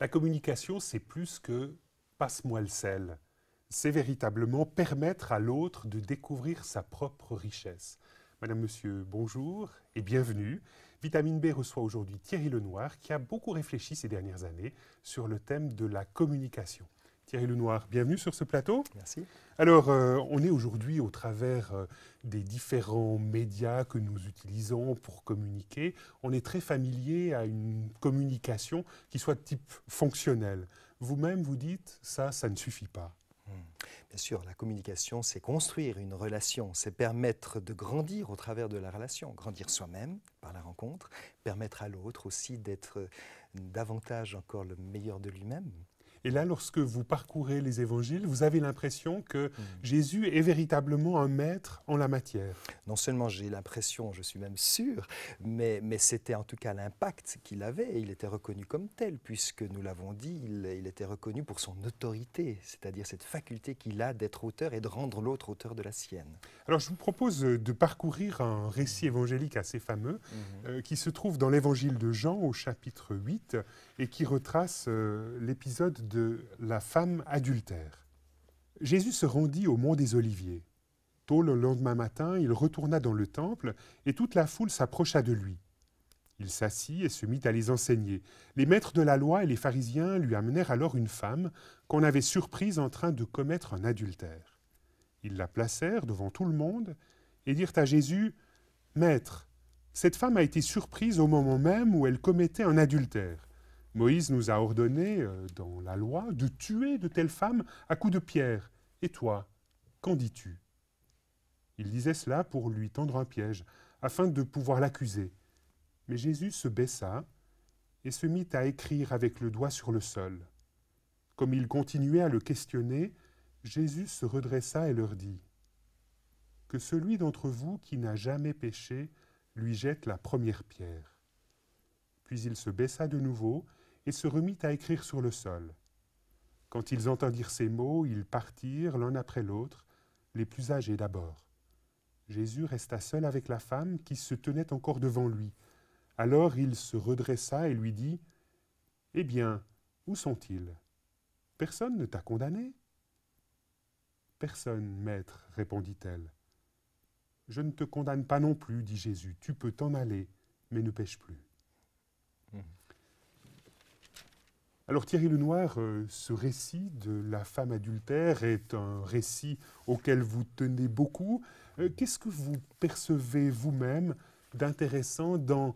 La communication, c'est plus que « passe-moi le sel ». C'est véritablement permettre à l'autre de découvrir sa propre richesse. Madame, Monsieur, bonjour et bienvenue. Vitamine B reçoit aujourd'hui Thierry Lenoir qui a beaucoup réfléchi ces dernières années sur le thème de la communication. Thierry Lenoir, bienvenue sur ce plateau. Merci. Alors, on est aujourd'hui au travers des différents médias que nous utilisons pour communiquer. On est très familier à une communication qui soit de type fonctionnel. Vous-même, vous dites, ça ne suffit pas. Bien sûr, la communication, c'est construire une relation, c'est permettre de grandir au travers de la relation, grandir soi-même par la rencontre, permettre à l'autre aussi d'être davantage encore le meilleur de lui-même. Et là, lorsque vous parcourez les évangiles, vous avez l'impression que Jésus est véritablement un maître en la matière. Non seulement j'ai l'impression, je suis même sûr, mais c'était en tout cas l'impact qu'il avait. Et il était reconnu comme tel, puisque nous l'avons dit, il était reconnu pour son autorité, c'est-à-dire cette faculté qu'il a d'être auteur et de rendre l'autre auteur de la sienne. Alors, je vous propose de parcourir un récit évangélique assez fameux qui se trouve dans l'évangile de Jean au chapitre 8 et qui retrace l'épisode de la femme adultère. Jésus se rendit au mont des Oliviers. Tôt le lendemain matin, il retourna dans le temple et toute la foule s'approcha de lui. Il s'assit et se mit à les enseigner. Les maîtres de la loi et les pharisiens lui amenèrent alors une femme qu'on avait surprise en train de commettre un adultère. Ils la placèrent devant tout le monde et dirent à Jésus « Maître, cette femme a été surprise au moment même où elle commettait un adultère. Moïse nous a ordonné, dans la loi, de tuer de telles femmes à coups de pierre. Et toi, qu'en dis-tu » Il disait cela pour lui tendre un piège, afin de pouvoir l'accuser. Mais Jésus se baissa et se mit à écrire avec le doigt sur le sol. Comme il continuait à le questionner, Jésus se redressa et leur dit « Que celui d'entre vous qui n'a jamais péché lui jette la première pierre. » Puis il se baissa de nouveau et se remit à écrire sur le sol. Quand ils entendirent ces mots, ils partirent l'un après l'autre, les plus âgés d'abord. Jésus resta seul avec la femme qui se tenait encore devant lui. Alors il se redressa et lui dit « Eh bien, où sont-ils ? Personne ne t'a condamné ?» « Personne, maître, répondit-elle. « Je ne te condamne pas non plus, dit Jésus. Tu peux t'en aller, mais ne pêche plus. » Alors Thierry Lenoir, ce récit de la femme adultère est un récit auquel vous tenez beaucoup. Qu'est-ce que vous percevez vous-même d'intéressant dans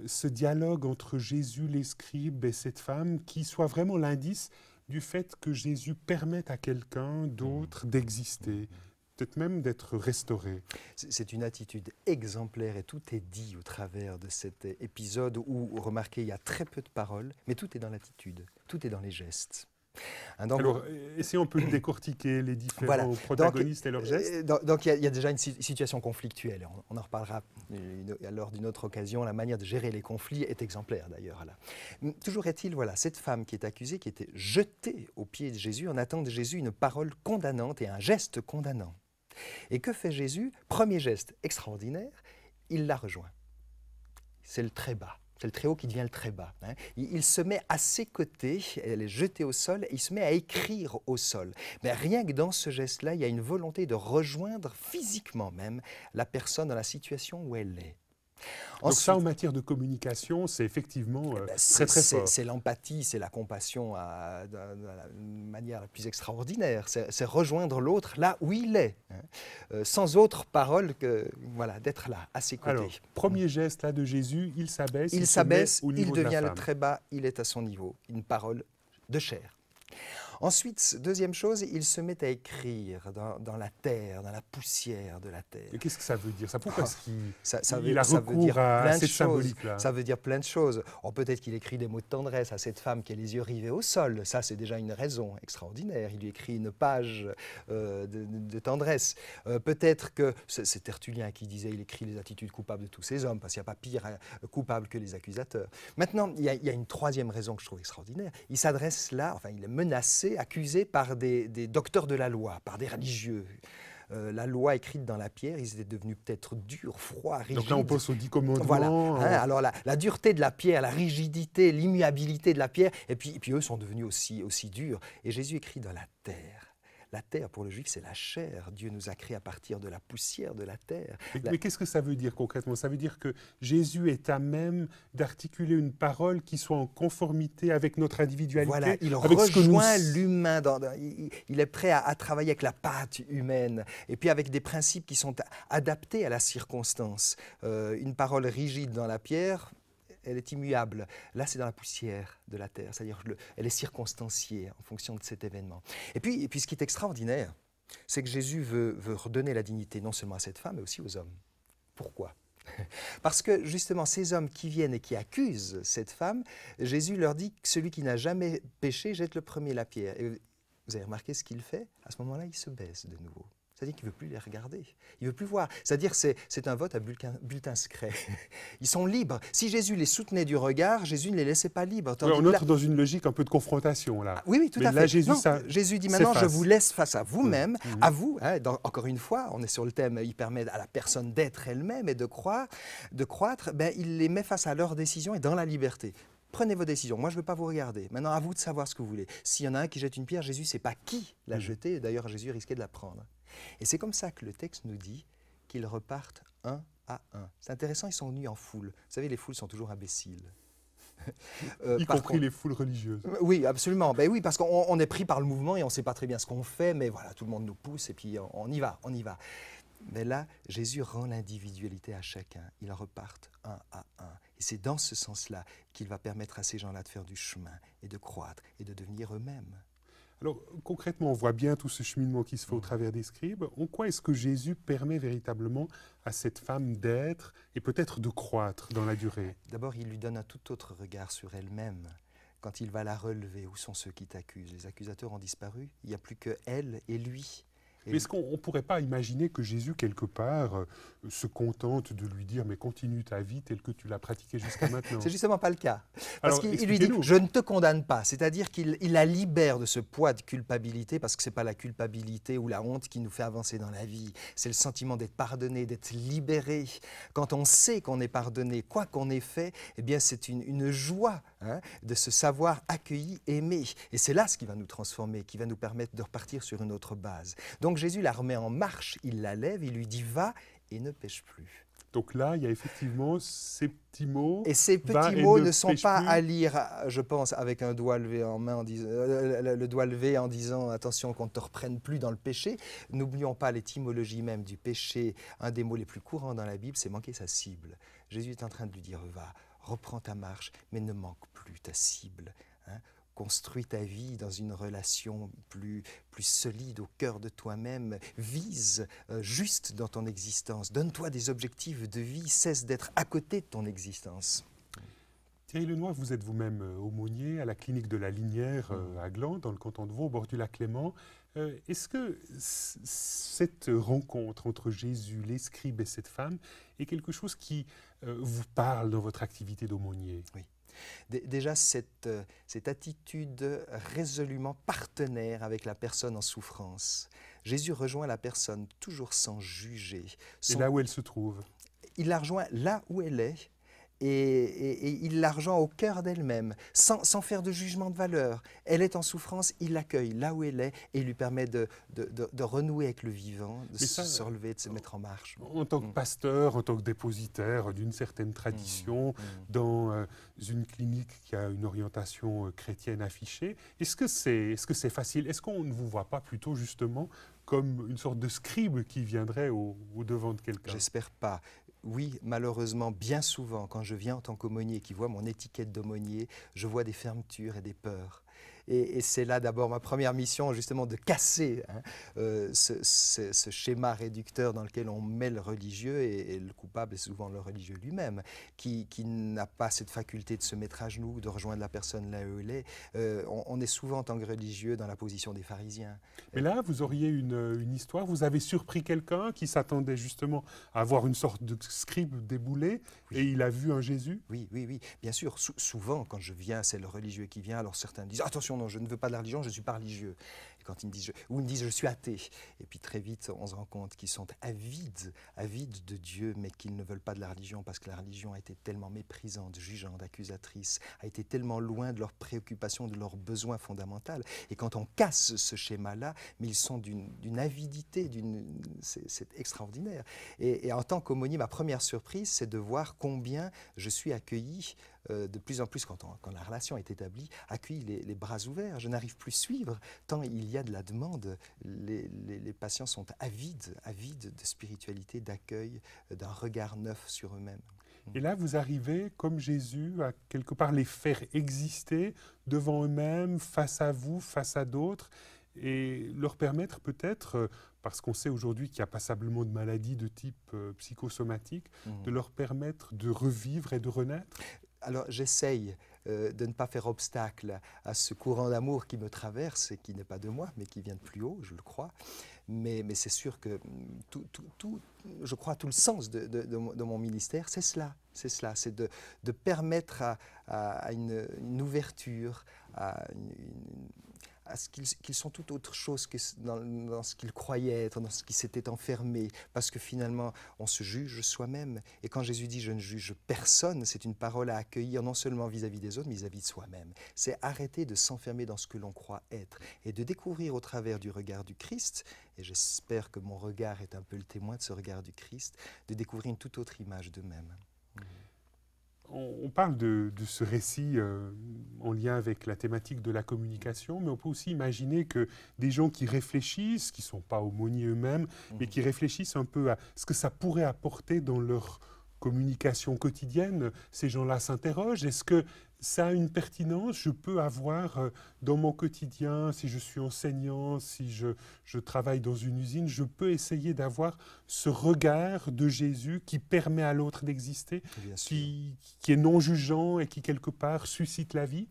ce dialogue entre Jésus, les scribes et cette femme qui soit vraiment l'indice du fait que Jésus permette à quelqu'un d'autre d'exister, peut-être même d'être restauré? C'est une attitude exemplaire et tout est dit au travers de cet épisode où, remarquez, il y a très peu de paroles, mais tout est dans l'attitude, tout est dans les gestes. Alors, essayons un peu de décortiquer les différents protagonistes et leurs gestes. Donc, il y a déjà une situation conflictuelle. On en reparlera lors d'une autre occasion. La manière de gérer les conflits est exemplaire, d'ailleurs. Toujours est-il, voilà, cette femme qui est accusée, qui était jetée aux pieds de Jésus, en attendant de Jésus une parole condamnante et un geste condamnant. Et que fait Jésus? Premier geste extraordinaire, il la rejoint. C'est le très bas. C'est le très haut qui devient le très bas. Il se met à ses côtés, elle est jetée au sol, et il se met à écrire au sol. Mais rien que dans ce geste-là, il y a une volonté de rejoindre physiquement même la personne dans la situation où elle est. Donc ensuite, ça, en matière de communication, c'est effectivement très fort. C'est l'empathie, c'est la compassion de la manière la plus extraordinaire. C'est rejoindre l'autre là où il est, sans autre parole que voilà, d'être là, à ses côtés. Alors, premier geste là de Jésus, il s'abaisse, il devient le très bas, il est à son niveau, une parole de chair. Ensuite, deuxième chose, il se met à écrire dans la terre, dans la poussière de la terre. Et qu'est-ce que ça veut dire ça? Pourquoi est-ce qu'il il a recours à cette symbolique-là? Ça veut dire plein de choses. Peut-être qu'il écrit des mots de tendresse à cette femme qui a les yeux rivés au sol. Ça, c'est déjà une raison extraordinaire. Il lui écrit une page de tendresse. Peut-être que c'est Tertullien qui disait il écrit les attitudes coupables de tous ces hommes, parce qu'il n'y a pas pire coupable que les accusateurs. Maintenant, il y a une troisième raison que je trouve extraordinaire. Il s'adresse là, enfin, il est menacé, accusé par des docteurs de la loi, par des religieux. la loi écrite dans la pierre, ils étaient devenus peut-être durs, froids, rigides. Donc là, on pense aux 10 commandements. Voilà. Alors la dureté de la pierre, la rigidité, l'immuabilité de la pierre, et puis eux sont devenus aussi durs. Et Jésus écrit dans la terre. La terre, pour le juif, c'est la chair. Dieu nous a créés à partir de la poussière de la terre. Mais qu'est-ce que ça veut dire concrètement? Ça veut dire que Jésus est à même d'articuler une parole qui soit en conformité avec notre individualité. Voilà, il avec rejoint l'humain. Il est prêt à travailler avec la pâte humaine et puis avec des principes qui sont adaptés à la circonstance. Une parole rigide dans la pierre, elle est immuable. Là, c'est dans la poussière de la terre, c'est-à-dire qu'elle est circonstanciée en fonction de cet événement. Et puis ce qui est extraordinaire, c'est que Jésus veut redonner la dignité non seulement à cette femme, mais aussi aux hommes. Pourquoi? Parce que justement, ces hommes qui viennent et qui accusent cette femme, Jésus leur dit que celui qui n'a jamais péché jette le premier la pierre. Et vous avez remarqué ce qu'il fait? À ce moment-là, il se baisse de nouveau. C'est-à-dire qu'il ne veut plus les regarder, il ne veut plus voir. C'est-à-dire que c'est un vote à bulletin secret. Ils sont libres. Si Jésus les soutenait du regard, Jésus ne les laissait pas libres. Oui, on entre dans une logique un peu de confrontation, là. Oui, tout à là, fait. Jésus dit maintenant, je vous laisse face à vous-même, à vous. Encore une fois, on est sur le thème, il permet à la personne d'être elle-même et de croître. Il les met face à leurs décisions et dans la liberté. Prenez vos décisions. Moi, je ne veux pas vous regarder. Maintenant, à vous de savoir ce que vous voulez. S'il y en a un qui jette une pierre, Jésus ne sait pas qui l'a jetée. D'ailleurs, Jésus risquait de la prendre. Et c'est comme ça que le texte nous dit qu'ils repartent un à un. C'est intéressant, ils sont venus en foule. Vous savez, les foules sont toujours imbéciles. Y compris les foules religieuses. Oui, absolument. Oui, parce qu'on est pris par le mouvement et on ne sait pas très bien ce qu'on fait, mais voilà, tout le monde nous pousse et puis on y va. Mais là, Jésus rend l'individualité à chacun. Ils repartent un à un. Et c'est dans ce sens-là qu'il va permettre à ces gens-là de faire du chemin et de croître et de devenir eux-mêmes. Alors, concrètement, on voit bien tout ce cheminement qui se fait au travers des scribes. En quoi est-ce que Jésus permet véritablement à cette femme d'être et peut-être de croître dans la durée? D'abord, il lui donne un tout autre regard sur elle-même. Quand il va la relever, où sont ceux qui t'accusent? Les accusateurs ont disparu. Il n'y a plus que elle et lui. Mais est-ce qu'on ne pourrait pas imaginer que Jésus, quelque part, se contente de lui dire « mais continue ta vie telle que tu l'as pratiquée jusqu'à maintenant » C'est justement pas le cas. Parce qu'il lui dit « nous. je ne te condamne pas », c'est-à-dire qu'il la libère de ce poids de culpabilité, parce que ce n'est pas la culpabilité ou la honte qui nous fait avancer dans la vie, c'est le sentiment d'être pardonné, d'être libéré. Quand on sait qu'on est pardonné, quoi qu'on ait fait, eh bien c'est une joie de se savoir accueilli, aimé. Et c'est là ce qui va nous transformer, qui va nous permettre de repartir sur une autre base. Donc Jésus la remet en marche, il la lève, il lui dit « va et ne pêche plus ». Donc là, il y a effectivement ces petits mots. Et ces petits mots ne sont pas à lire, je pense, avec un doigt levé en main, le doigt levé en disant « attention qu'on ne te reprenne plus dans le péché ». N'oublions pas l'étymologie même du péché. Un des mots les plus courants dans la Bible, c'est manquer sa cible. Jésus est en train de lui dire « va, reprends ta marche, mais ne manque plus ta cible ». Construis ta vie dans une relation plus solide au cœur de toi-même, vise juste dans ton existence, donne-toi des objectifs de vie, cesse d'être à côté de ton existence. Thierry Lenoir, vous êtes vous-même aumônier à la clinique de la Linière à Gland, dans le canton de Vaud, au bord du lac Léman. Est-ce que cette rencontre entre Jésus, les scribes et cette femme est quelque chose qui vous parle dans votre activité d'aumônier? Oui. Déjà, cette attitude résolument partenaire avec la personne en souffrance. Jésus rejoint la personne toujours sans juger. Et là où elle se trouve? Il la rejoint là où elle est. Et il la rejoint au cœur d'elle-même, sans faire de jugement de valeur. Elle est en souffrance, il l'accueille là où elle est et lui permet de renouer avec le vivant, de se relever, de se mettre en marche. En tant que pasteur, en tant que dépositaire d'une certaine tradition, dans une clinique qui a une orientation chrétienne affichée, est-ce que c'est facile? Est-ce qu'on ne vous voit pas plutôt justement comme une sorte de scribe qui viendrait au devant de quelqu'un? J'espère pas. Oui, malheureusement, bien souvent, quand je viens en tant qu'aumônier, qui voit mon étiquette d'aumônier, je vois des fermetures et des peurs. Et c'est là d'abord ma première mission, justement, de casser ce schéma réducteur dans lequel on met le religieux, et le coupable est souvent le religieux lui-même, qui n'a pas cette faculté de se mettre à genoux, de rejoindre la personne là où elle est. On est souvent, en tant que religieux, dans la position des pharisiens. Mais là, vous auriez une histoire, vous avez surpris quelqu'un qui s'attendait justement à avoir une sorte de scribe déboulé, et il a vu un Jésus? Oui, bien sûr. Souvent, quand je viens, c'est le religieux qui vient, alors certains disent « attention, non, je ne veux pas de la religion, je ne suis pas religieux ». quand ils me disent, ou ils me disent je suis athée. Et puis très vite, on se rend compte qu'ils sont avides de Dieu, mais qu'ils ne veulent pas de la religion parce que la religion a été tellement méprisante, jugeante, accusatrice, a été tellement loin de leurs préoccupations, de leurs besoins fondamentaux. Et quand on casse ce schéma-là, mais ils sont d'une avidité, c'est extraordinaire. Et en tant qu'aumônier, ma première surprise, c'est de voir combien je suis accueilli de plus en plus, quand la relation est établie, accueilli les bras ouverts. Je n'arrive plus à suivre, tant il y a de la demande. Les patients sont avides de spiritualité, d'accueil, d'un regard neuf sur eux-mêmes. Et là, vous arrivez, comme Jésus, à quelque part les faire exister devant eux-mêmes, face à vous, face à d'autres, et leur permettre peut-être, parce qu'on sait aujourd'hui qu'il y a passablement de maladies de type psychosomatique, de leur permettre de revivre et de renaître. Alors j'essaye de ne pas faire obstacle à ce courant d'amour qui me traverse et qui n'est pas de moi, mais qui vient de plus haut, je le crois. Mais c'est sûr que je crois tout le sens de mon ministère, c'est cela. C'est de permettre à une ouverture, à ce qu'ils sont tout autre chose que dans ce qu'ils croyaient être, dans ce qui s'était enfermé, parce que finalement, on se juge soi-même. Et quand Jésus dit « je ne juge personne », c'est une parole à accueillir non seulement vis-à-vis des autres, mais vis-à-vis de soi-même. C'est arrêter de s'enfermer dans ce que l'on croit être et de découvrir au travers du regard du Christ, et j'espère que mon regard est un peu le témoin de ce regard du Christ, de découvrir une toute autre image d'eux-mêmes. On parle de ce récit en lien avec la thématique de la communication, mais on peut aussi imaginer que des gens qui réfléchissent, qui ne sont pas aumôniers eux-mêmes, mais qui réfléchissent un peu à ce que ça pourrait apporter dans leur communication quotidienne, ces gens-là s'interrogent. Est-ce que ça a une pertinence? Je peux avoir dans mon quotidien, si je suis enseignant, si je travaille dans une usine, je peux essayer d'avoir ce regard de Jésus qui permet à l'autre d'exister, qui est non jugeant et qui quelque part suscite la vie?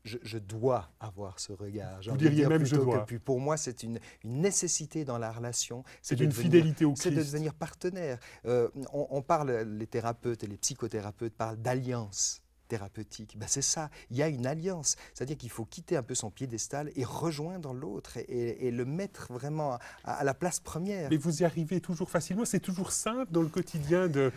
Je dois avoir ce regard. Vous diriez même je dois. Pour moi, c'est une nécessité dans la relation. C'est une fidélité au Christ. C'est de devenir partenaire. On parle, les thérapeutes et les psychothérapeutes parlent d'alliance thérapeutique. Ben c'est ça, il y a une alliance. C'est-à-dire qu'il faut quitter un peu son piédestal et rejoindre l'autre et le mettre vraiment à la place première. Mais vous y arrivez toujours facilement? C'est toujours simple dans le quotidien de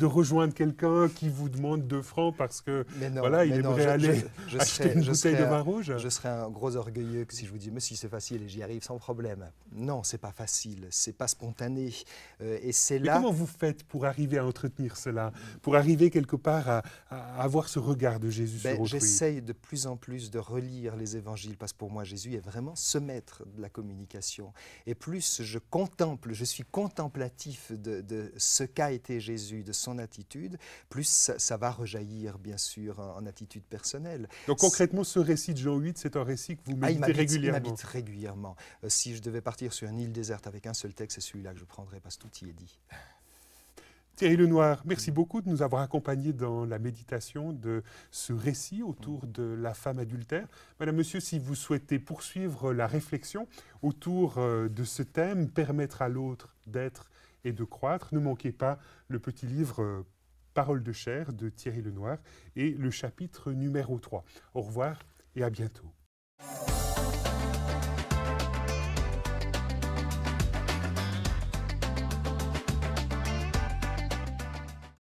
rejoindre quelqu'un qui vous demande 2 francs parce que voilà, il aimerait aller acheter une bouteille de vin rouge? Je serais un gros orgueilleux que si je vous dis « mais si c'est facile et j'y arrive sans problème ». Non, c'est pas facile, c'est pas spontané. Et c'est là... Mais comment vous faites pour arriver à entretenir cela? Pour arriver quelque part à avoir ce regard de Jésus sur autrui? J'essaye de plus en plus de relire les évangiles parce que pour moi Jésus est vraiment ce maître de la communication. Et plus je contemple, je suis contemplatif de ce qu'a été Jésus, de son attitude, plus ça va rejaillir bien sûr en attitude personnelle. Donc concrètement, ce récit de Jean 8, c'est un récit que vous méditez régulièrement? Il m'habite régulièrement. Si je devais partir sur une île déserte avec un seul texte, c'est celui-là que je prendrais parce que tout y est dit. Thierry Lenoir, merci beaucoup de nous avoir accompagnés dans la méditation de ce récit autour de la femme adultère. Madame, Monsieur, si vous souhaitez poursuivre la réflexion autour de ce thème, permettre à l'autre d'être et de croître, ne manquez pas le petit livre Paroles de chair de Thierry Lenoir et le chapitre numéro 3. Au revoir et à bientôt.